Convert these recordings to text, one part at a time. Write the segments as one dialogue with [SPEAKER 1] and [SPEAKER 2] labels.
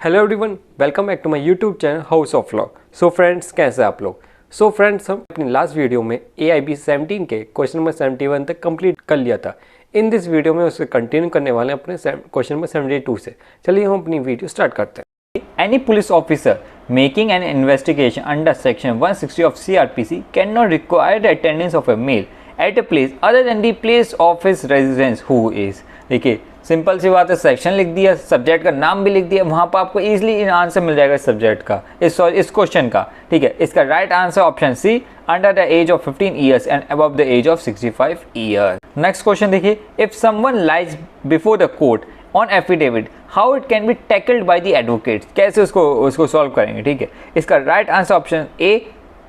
[SPEAKER 1] Hello everyone, welcome back to my YouTube channel House of Vlog. So friends, कैसे आप लोग? So friends, हम अपनी लास्ट वीडियो में AIB 17 के क्वेश्चन नंबर 71 तक कंप्लीट कर लिया था। इन दिस वीडियो में उसे कंटिन्यू करने वाले हैं अपने क्वेश्चन नंबर 72 से। चलिए हम अपनी वीडियो स्टार्ट करते हैं।
[SPEAKER 2] Any police officer making an investigation under section 160 of CRPC cannot require the attendance of a male at a place other than the place of his residence who is। देखिए simple सी बात है, section लिख दिया, subject का नाम भी लिख दिया, वहाँ पर आपको इजीली आंसर मिल जाएगा सब्जेक्ट का, इस क्वेश्चन का। ठीक है, इसका right answer option C, under the age of 15 years and above the age of 65 years. Next question देखिए, if someone lies before the court on affidavit how it can be tackled by the advocate. कैसे उसको solve करेंगे? ठीक है, इसका right answer option A,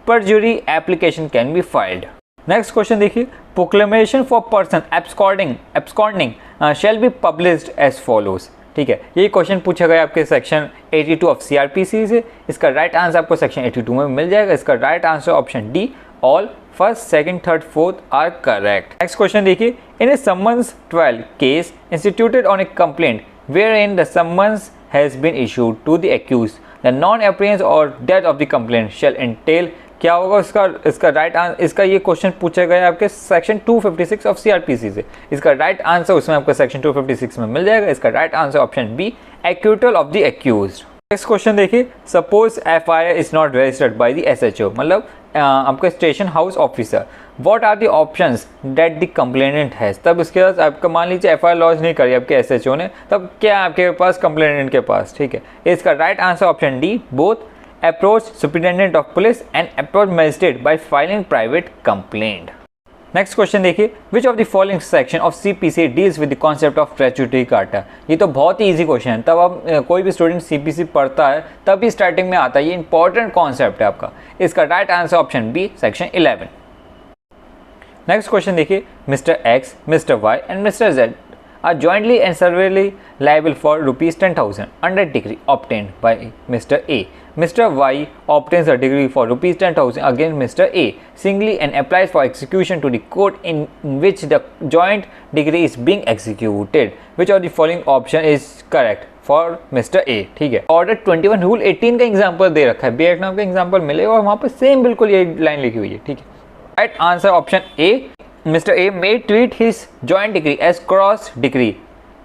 [SPEAKER 2] perjury application can be filed. Next question देखिए, proclamation for person absconding shall be published as follows. ठीक है, ये क्वेश्चन पूछा गया आपके सेक्शन 82 ऑफ CRPC से। इसका राइट आंसर आपको सेक्शन 82 में मिल जाएगा। इसका right answer option D, all first, second, third, fourth are correct. Next question देखिए, in a summons 12 case instituted on a complaint wherein the summons has been issued to the accused, the non-appearance or death of the complainant shall entail। क्या होगा इसका right answer? इसका ये question पूछा गया आपके section 256 of CRPC से। इसका राइट आंसर उसमें आपको सेक्शन 256 में मिल जाएगा। इसका right answer option B, acquittal of the accused. Next question देखिए, suppose FIR is not registered by the SHO, मतलब आपका station house officer. What are the options that the complainant has. तब इसके बाद आपका मान लीजिए FIR लॉन्च नहीं करी आपके SHO ने, तब क्या आपके पास कंप्लेनेंट के पास? ठीक है, इसका right answer option D, both approach superintendent of police and approach magistrate by filing private complaint. Next question देखिए, which of the following section of CPC deals with the concept of statutory carta. ये तो बहुत ही easy question है, तब आप कोई भी student CPC पढ़ता है तब ही स्टार्टिंग में आता है, ये इंपॉर्टेंट कॉन्सेप्ट है आपका। इसका right answer option B, section 11। Next question देखिए, mister X, mister Y and mister Z are jointly and severally liable for ₹10,000 under degree obtained by Mr. A. Mr. Y obtains a degree for ₹10,000 against Mr. A singly and applies for execution to the court in which the joint degree is being executed. Which of the following option is correct for Mr. A? ठीक है, order 21 rule 18 का example दे रखा है, Vietnam का example मिलेगा और वहाँ पर सेम बिल्कुल ये लाइन लिखी हुई है। ठीक है, right answer option A, Mr. A may treat his joint degree as cross degree.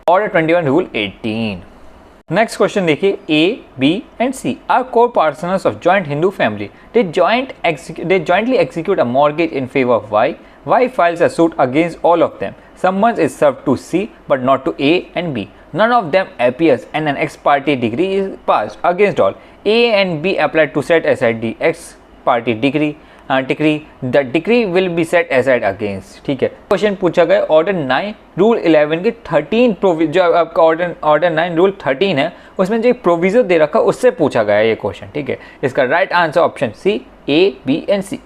[SPEAKER 2] Order 21 Rule 18. Next question देखिए, A, B and C are co-partners of joint Hindu family. They jointly execute a mortgage in favor of Y. Y files a suit against all of them. Summons is served to C but not to A and B. None of them appears and an ex parte degree is passed against all. A and B apply to set aside the ex parte degree. The degree will be set aside against. ठीक है, question पूछा गया order 9 rule 11 के 13 जो आपका order 9 rule 13 है उसमें जो प्रोविजन दे रखा उससे पूछा गया ये क्वेश्चन। ठीक है, इसका right answer option C, A, B and C।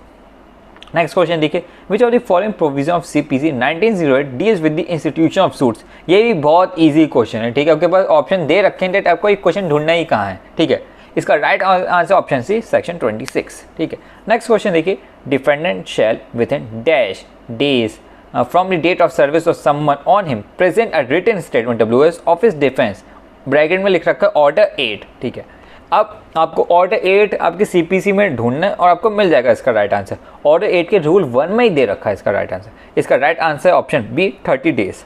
[SPEAKER 2] Next question देखिए, which of the following provision of CPC 1908 deals with the institution of suits. ये भी बहुत ईजी क्वेश्चन है। ठीक है, आपके पास ऑप्शन दे रखे हैं, आपको एक क्वेश्चन ढूंढना ही कहाँ है। ठीक है, इसका right answer option C, section 26। ठीक है, नेक्स्ट क्वेश्चन देखिए, defendant shall within dash days from the date of service of summons on him present a written statement WS of his defence. Bracket में लिख रखा है order 8। ठीक है, अब आपको ऑर्डर 8 आपके CPC में ढूंढना है और आपको मिल जाएगा इसका राइट आंसर। ऑर्डर 8 के रूल 1 में ही दे रखा है इसका राइट आंसर। इसका right answer option B, 30 days.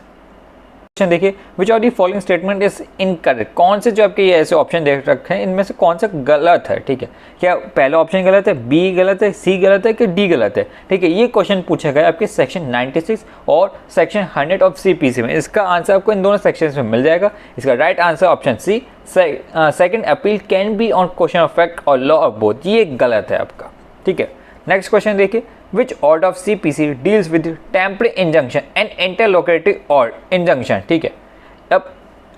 [SPEAKER 2] Question देखिए, which of the following statement is incorrect. कौन से जो आपके ये ऐसे ऑप्शन देख रखे हैं इनमें से कौन सा गलत है? ठीक है, क्या पहला ऑप्शन गलत है, B गलत है, C गलत है कि D गलत है? ठीक है, ये क्वेश्चन पूछा गया आपके सेक्शन 96 और सेक्शन 100 ऑफ CPC में। इसका आंसर आपको इन दोनों सेक्शंस में मिल जाएगा। इसका right answer option C, second appeal can be on question of fact और लॉ ऑफ बोथ। ये गलत है आपका। ठीक है, नेक्स्ट क्वेश्चन देखिए, which order of CPC deals with temporary injunction and interlocutory injunction। ठीक है, अब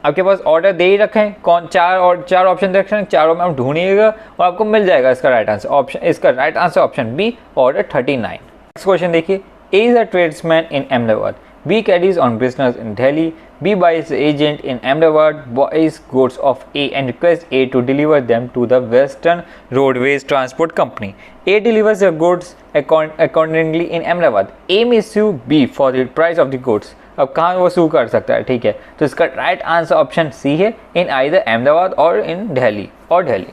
[SPEAKER 2] आपके पास ऑर्डर दे ही रखे हैं, कौन चार ऑप्शन दे रखे हैं, चारों में आप ढूंढिएगा और आपको मिल जाएगा इसका राइट आंसर ऑप्शन। इसका right answer option B, order 39। Next question देखिए, A is a tradesman in Ahmedabad. B carries on business in Delhi. B buys agent in Ahmedabad, buys goods of A and requests A to deliver them to the Western Roadways Transport Company. A delivers the goods accordingly in Ahmedabad. A may sue B for the price of the goods. अब कहाँ वो सू कर सकता है, ठीक है। तो इसका राइट आंसर ऑप्शन सी है, इन आइदर अहमदाबाद और इन दिल्ली और दिल्ली।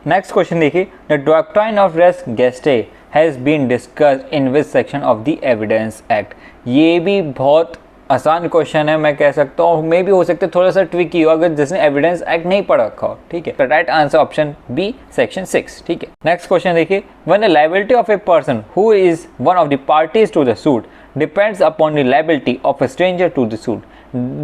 [SPEAKER 2] नेक्स्ट क्वेश्चन देखिए, the doctrine of res gestae has been discussed in which section of the evidence act. ये भी बहुत आसान क्वेश्चन है, मैं कह सकता हूँ, मे भी हो सकता है थोड़ा सा ट्रिकी हो अगर जिसने एविडेंस एक्ट नहीं पढ़ रखा हो, ठीक है। तो right answer option B section 6, ठीक है। नेक्स्ट क्वेश्चन देखिए, when the liability of a person who is one of the parties to the suit depends upon the liability of a stranger to the suit,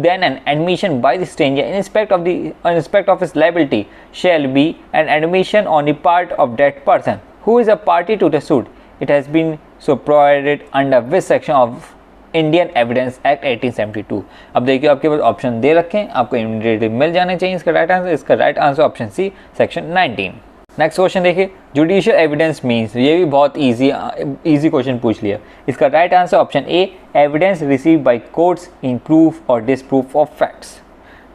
[SPEAKER 2] then an admission by the stranger in respect of his liability shall be an admission on the part of that person who is a party to the suit. It has been so provided under which section of Indian Evidence Act 1872। अब देखिए आपके पास option दे रखे हैं, आपको immediately मिल जाने चाहिए इसका right answer. इसका right answer option C section 19। Next question देखिए, जुडिशियल एविडेंस मीन्स, ये भी बहुत इजी क्वेश्चन पूछ लिया। इसका right answer option A, evidence received by courts in proof और disproof of facts.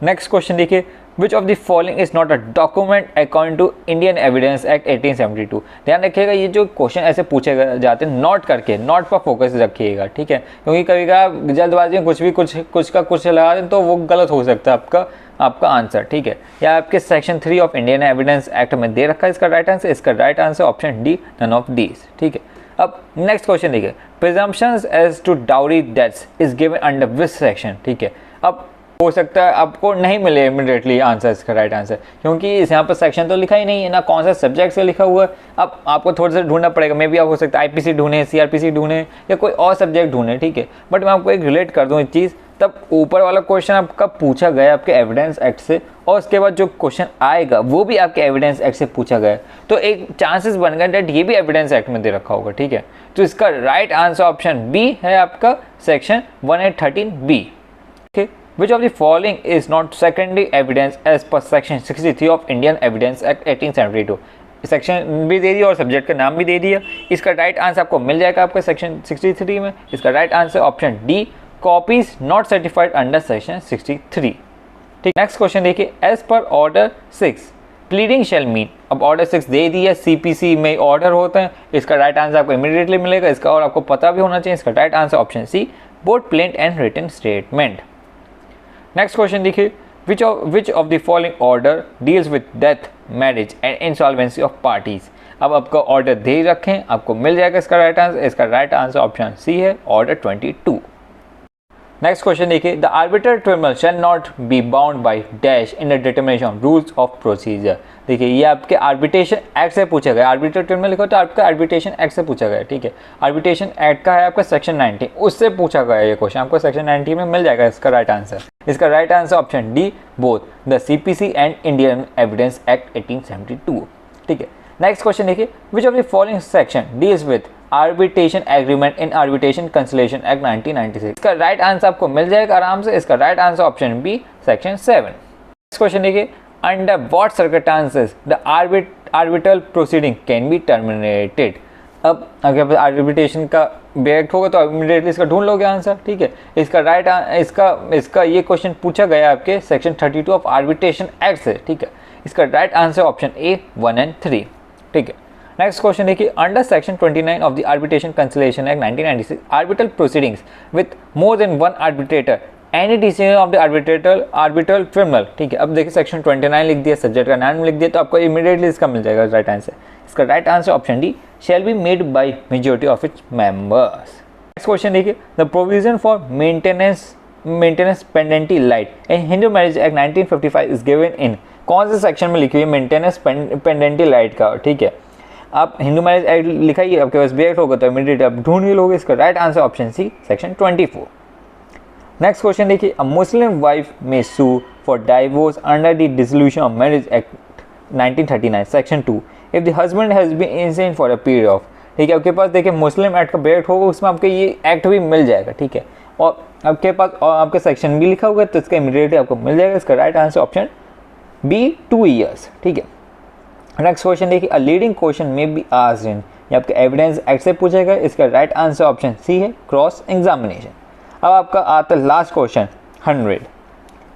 [SPEAKER 2] Next question देखिए, which of the following is not a document according to Indian Evidence Act 1872। ध्यान रखिएगा, ये जो क्वेश्चन ऐसे पूछे जाते हैं नोट करके, नोट पर फोकस रखिएगा, ठीक है, क्योंकि कभी कभी जल्दबाजी में कुछ का कुछ लगा दें तो वो गलत हो सकता है आपका आंसर, ठीक है। या आपके section 3 of Indian Evidence Act में दे रखा है इसका राइट आंसर। इसका right answer option D, none of these, ठीक है। अब नेक्स्ट क्वेश्चन देखिए, presumptions as to dowry deaths is given under which section, ठीक है। अब हो सकता है आपको नहीं मिले इमीडिएटली आंसर इसका राइट आंसर, क्योंकि इस यहाँ पर सेक्शन तो लिखा ही नहीं है ना, कौन सा सब्जेक्ट से लिखा हुआ है। अब आपको थोड़ा सा ढूंढना पड़ेगा, मे भी आप हो सकता है आईपीसी ढूंढें, सीआरपीसी ढूंढें या कोई और सब्जेक्ट ढूंढें, ठीक है। बट मैं आपको एक रिलेट कर दूँ एक चीज़, तब ऊपर वाला क्वेश्चन आपका पूछा गया आपके एविडेंस एक्ट से, और उसके बाद जो क्वेश्चन आएगा वो भी आपके एविडेंस एक्ट से पूछा गया, तो एक चांसेस बन गए डेट ये भी एविडेंस एक्ट में दे रखा होगा, ठीक है। तो इसका राइट आंसर ऑप्शन बी है आपका सेक्शन 1813 बी, ठीक। Which of the following is not secondary evidence as per section 63 of Indian Evidence Act 1872? Section भी दे दिया और सब्जेक्ट का नाम भी दे दिया। इसका राइट आंसर आपको मिल जाएगा आपके सेक्शन 63 में। इसका right answer option D, copies not certified under section 63, ठीक। नेक्स्ट क्वेश्चन देखिए, as per order 6 pleading shall mean. अब ऑर्डर 6 दे दिया, सीपीसी में ऑर्डर होता है। इसका राइट आंसर आपको इमीडिएटली मिलेगा इसका, और आपको पता भी होना चाहिए। इसका right answer option C, both plaint and written statement. Next question देखिए, which of the following order deals with death, marriage and insolvency of parties. अब आपका ऑर्डर दे रखें, आपको मिल जाएगा इसका राइट आंसर। इसका राइट आंसर ऑप्शन सी है, ऑर्डर 22। नेक्स्ट क्वेश्चन देखिए, the arbitral tribunal shall not be bound by dash in the determination of rules of procedure. देखिए ये आपके आर्बिट्रेशन एक्ट से पूछा गया, आर्बिटर ट्रिब्यूनल लिखो तो आपका आर्बिट्रेशन एक्ट से पूछा गया, ठीक है। आर्बिट्रेशन एक्ट का है आपका सेक्शन 90, उससे पूछा गया ये क्वेश्चन, आपको सेक्शन 90 में मिल जाएगा इसका राइट आंसर। इसका right answer option D, both the CPC and Indian Evidence Act 1872, ठीक है। नेक्स्ट क्वेश्चन देखिए, which of the following section deals with arbitration agreement in arbitration consolation act 1996। इसका राइट आंसर आपको मिल जाएगा आराम से। इसका right answer option B, section 7। Next question देखिए, under what circumstances the arbitral proceeding can be terminated. अब अगर आर्बिट्रेशन का ब्रेक होगा तो इमीडिएटली इसका ढूंढ लोगे आंसर, ठीक है। इसका राइट इसका ये क्वेश्चन पूछा गया आपके सेक्शन 32 ऑफ आर्बिट्रेशन एक्ट से, ठीक है। इसका right answer option A, 1 and 3, ठीक है। नेक्स्ट क्वेश्चन देखिए, under section 29 of the arbitration consolation act 1996 arbitral proceedings with more than one arbitrator any decision of the arbitral tribunal, ठीक है। अब देखिए सेक्शन 29 लिख दिया, सब्जेक्ट का नाम लिख दिया, तो आपको इमीडिएटली इसका मिल जाएगा राइट आंसर। इसका right answer option D, shall be made by majority of its members. Next question देखिए, the provision for maintenance pendente lite in Hindu marriage act 1955 is given in. कौन से सेक्शन में लिखी हुई है मेंटेनेंस पेंडेंटी लाइट का, ठीक है। आप हिंदू मैरिज एक्ट लिखा ही आपके पास ब्रेक होगा तो इमीडिएट आप ढूंढ ही लोगे। इसका right answer option C, section 24। Next question देखिए, a Muslim wife may sue for divorce under the dissolution of marriage act 1939 section 2 if the husband has been innocent for a period of, ठीक है। आपके पास देखिए मुस्लिम act का break होगा, उसमें आपको ये एक्ट भी मिल जाएगा, ठीक है। और आपके पास और आपका सेक्शन भी लिखा होगा तो इसका इमीडिएटली आपको मिल जाएगा। इसका right answer option B, 2 years, ठीक है। नेक्स्ट क्वेश्चन देखिए, a leading question may be asked in, ये आपके एविडेंस एक्ट से पूछेगा। इसका राइट आंसर ऑप्शन सी है, क्रॉस एग्जामिनेशन। अब आपका आता है last question 100,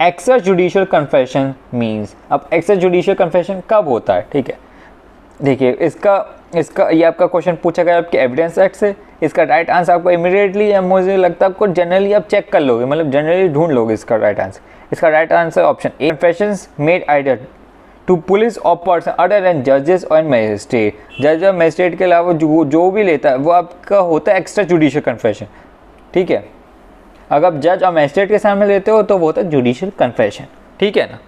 [SPEAKER 2] excess judicial confession means. अब एक्सेस जुडिशियल कन्फेशन कब होता है, ठीक है। देखिए इसका ये आपका क्वेश्चन पूछा गया आपके एविडेंस एक्ट से। इसका राइट आंसर आपको इमीडिएटली, मुझे लगता है आपको जनरली आप चेक कर लोगे, मतलब जनरली ढूंढ लोगे इसका राइट आंसर। इसका right answer option A, confessions made either to police और पर्सन अदर देन जजेस और मजिस्ट्रेट। जज और मजिस्ट्रेट के अलावा जो भी लेता है वो आपका होता है एक्स्ट्रा जुडिशियल कन्फेशन, ठीक है। अगर आप जज और मजिस्ट्रेट के सामने लेते हो तो वो होता है जुडिशियल कन्फेशन, ठीक है ना।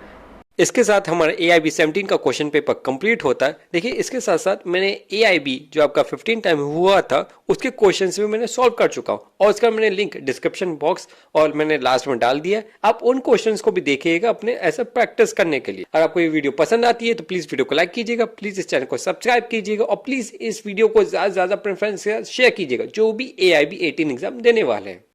[SPEAKER 1] इसके साथ हमारा AIB 17 का क्वेश्चन पेपर कंप्लीट होता है। देखिए इसके साथ साथ मैंने AIB जो आपका 15 टाइम हुआ था उसके क्वेश्चंस भी मैंने सॉल्व कर चुका हूँ और उसका मैंने लिंक डिस्क्रिप्शन बॉक्स और मैंने लास्ट में डाल दिया है। आप उन क्वेश्चंस को भी देखिएगा अपने ऐसा प्रैक्टिस करने के लिए। अगर आपको ये वीडियो पसंद आती है तो प्लीज वीडियो को लाइक कीजिएगा, प्लीज इस चैनल को सब्सक्राइब कीजिएगा और प्लीज इस वीडियो को ज्यादा से ज्यादा अपने फ्रेंड्स के साथ शेयर कीजिएगा जो भी AIB 18 एग्जाम देने वाले हैं।